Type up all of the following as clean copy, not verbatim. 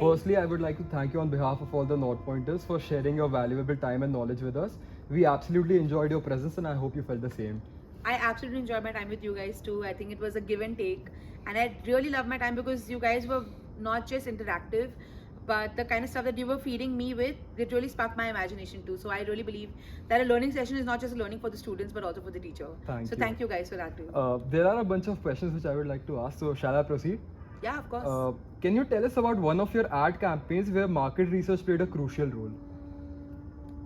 Firstly, I would like to thank you on behalf of all the NorTpointers for sharing your valuable time and knowledge with us. We absolutely enjoyed your presence and I hope you felt the same. I absolutely enjoyed my time with you guys too. I think it was a give and take, and I really loved my time because you guys were not just interactive, but the kind of stuff that you were feeding me with, it really sparked my imagination too. So I really believe that a learning session is not just a learning for the students, but also for the teacher. Thank you guys for that too. There are a bunch of questions which I would like to ask. So shall I proceed? Yeah, of course. Can you tell us about one of your ad campaigns where market research played a crucial role?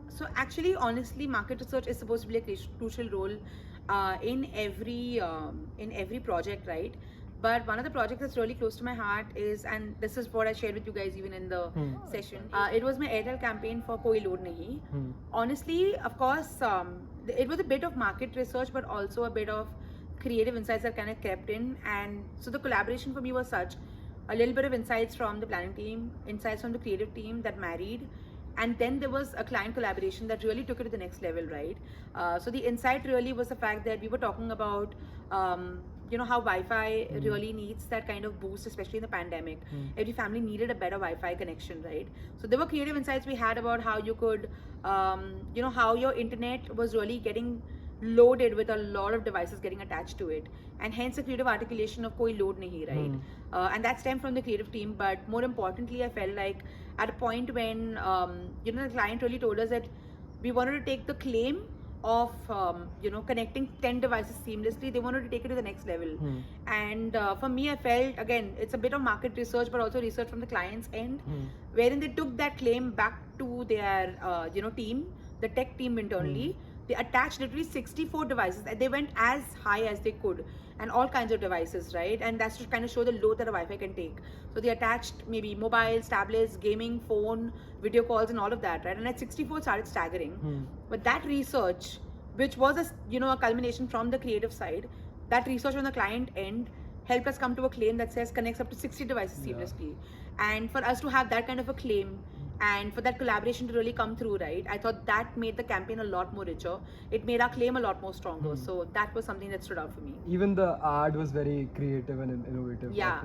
So actually, honestly, market research is supposed to play a crucial role in every project, right? But one of the projects that's really close to my heart is, and this is what I shared with you guys even in the session. It was my Airtel campaign for Koi Load Nahi. Honestly, of course, it was a bit of market research, but also a bit of creative insights that kind of crept in. And so the collaboration for me was such a little bit of insights from the planning team, insights from the creative team that married, and then there was a client collaboration that really took it to the next level, right? So the insight really was the fact that we were talking about how Wi-Fi really needs that kind of boost, especially in the pandemic. Every family needed a better Wi-Fi connection, right? So there were creative insights we had about how you could how your internet was really getting loaded with a lot of devices getting attached to it, and hence the creative articulation of koi load nahi, right? And that stemmed from the creative team. But more importantly, I felt like at a point when the client really told us that we wanted to take the claim of connecting 10 devices seamlessly, they wanted to take it to the next level. And for me, I felt, again, it's a bit of market research but also research from the client's end, wherein they took that claim back to their team, the tech team internally. They attached literally 64 devices, and they went as high as they could, and all kinds of devices, right? And that's to kind of show the load that a Wi-Fi can take. So they attached maybe mobiles, tablets, gaming, phone, video calls, and all of that, right? And at 64, it started staggering. But that research, which was a culmination from the creative side, that research on the client end helped us come to a claim that says connects up to 60 devices seamlessly. And for us to have that kind of a claim, and for that collaboration to really come through, right, I thought that made the campaign a lot more richer. It made our claim a lot more stronger. So that was something that stood out for me. Even the ad was very creative and innovative. Yeah.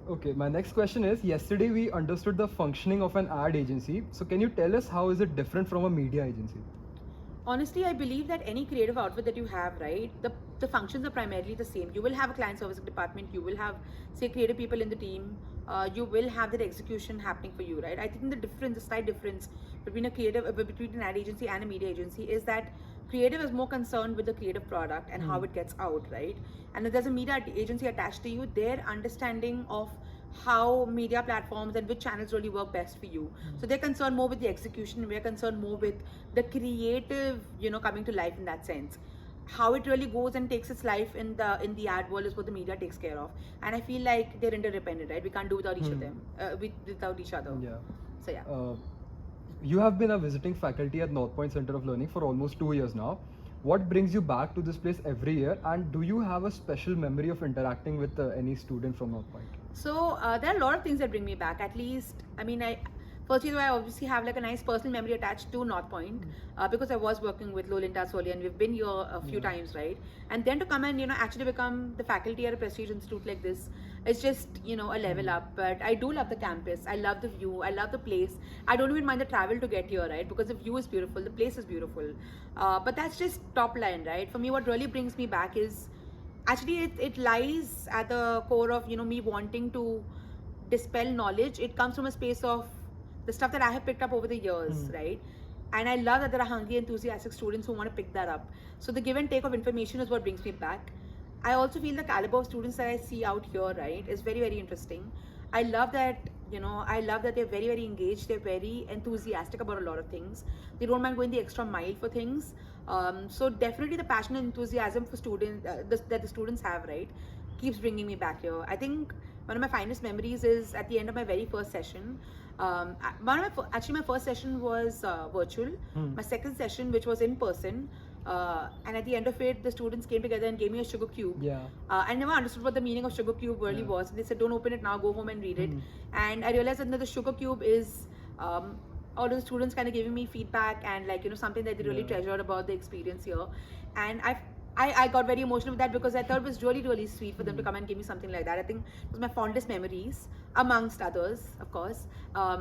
Okay, my next question is, yesterday we understood the functioning of an ad agency. So can you tell us how is it different from a media agency? Honestly, I believe that any creative outfit that you have, right, the functions are primarily the same. You will have a client service department, you will have, say, creative people in the team, you will have that execution happening for you, right? I think the slight difference between between an ad agency and a media agency is that creative is more concerned with the creative product and how it gets out, right? And if there's a media agency attached to you, their understanding of how media platforms and which channels really work best for you. So they're concerned more with the execution, we're concerned more with the creative, coming to life in that sense. How it really goes and takes its life in the ad world is what the media takes care of. And I feel like they're interdependent, right? We can't do without each of them, without each other. Yeah. So yeah. You have been a visiting faculty at NorthPoint Center of Learning for almost 2 years now. What brings you back to this place every year, and do you have a special memory of interacting with any student from NorthPoint? So there are a lot of things that bring me back. At least, firstly, I obviously have like a nice personal memory attached to NorthPoint because I was working with Lolinda Soli, and we've been here a few times, right? And then to come and actually become the faculty at a prestige institute like this, it's just a level up. But I do love the campus. I love the view. I love the place. I don't even mind the travel to get here, right? Because the view is beautiful. The place is beautiful. But that's just top line, right? For me, what really brings me back is actually it lies at the core of me wanting to dispel knowledge. It comes from a space of the stuff that I have picked up over the years, right? And I love that there are hungry, enthusiastic students who want to pick that up. So the give and take of information is what brings me back. I also feel the caliber of students that I see out here, right, is very, very interesting. I love that, they're very, very engaged. They're very enthusiastic about a lot of things. They don't mind going the extra mile for things. So definitely the passion and enthusiasm for students that the students have, right, keeps bringing me back here. I think one of my finest memories is at the end of my very first session. My first session was virtual. My second session, which was in person, and at the end of it, the students came together and gave me a sugar cube. I never understood what the meaning of sugar cube really was. And they said, don't open it now, go home and read it. And I realized that the sugar cube is all of the students kind of giving me feedback and something that they really treasured about the experience here. And I got very emotional with that because I thought it was really, really sweet for them to come and give me something like that. I think it was my fondest memories, amongst others, of course.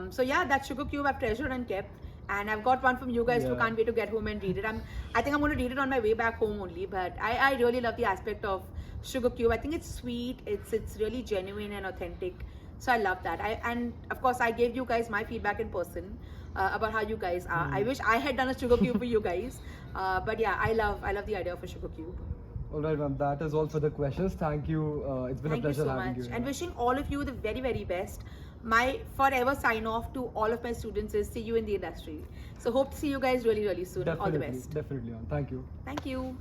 So yeah, that sugar cube I've treasured and kept. And I've got one from you guys who Yeah. can't wait to get home and read it. I think I'm going to read it on my way back home only. But I really love the aspect of sugar cube. I think it's sweet. It's really genuine and authentic. So I love that. And of course I gave you guys my feedback in person about how you guys are. I wish I had done a sugar cube for you guys. But yeah, I love the idea of a sugar cube. All right, ma'am. That is all for the questions. Thank you. It's been Thank a you pleasure so having much. you. And wishing all of you the very, very best. My forever sign off to all of my students is see you in the industry. So hope to see you guys really, really soon. Definitely, All the best. definitely, ma'am. Thank you. Thank you.